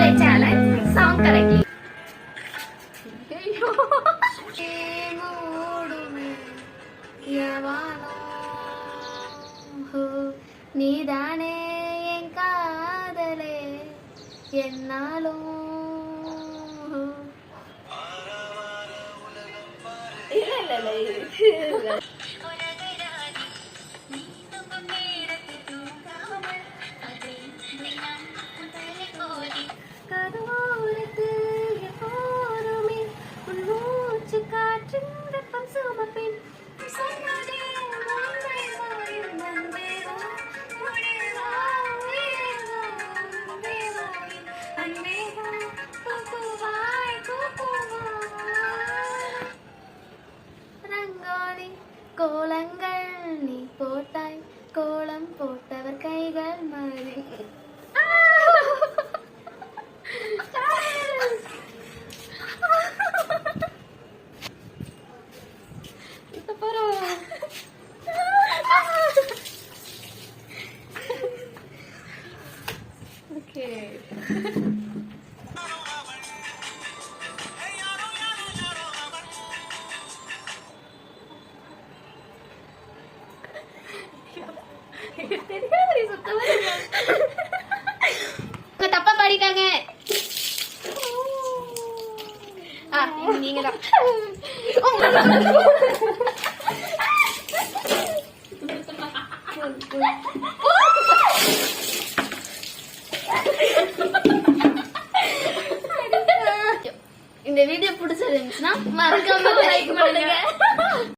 my challenge, sound correctly. நீதானே என் காதலே என்னாலும் கதோரத்து எப்போதுமே உன் மூச்சு காற்றின் வெப்பம் சுமப்பேன் ரங்கோலி கோலங்கள் நீ போட்டாய் கோலம் போட்டவர் கைகள் மாறி தப்பா பாடிட்டாங்க. நீங்கதான் இந்த வீடியோ பிடிச்சிருந்துச்சுன்னா மறக்காம லைக் பண்ணுங்க.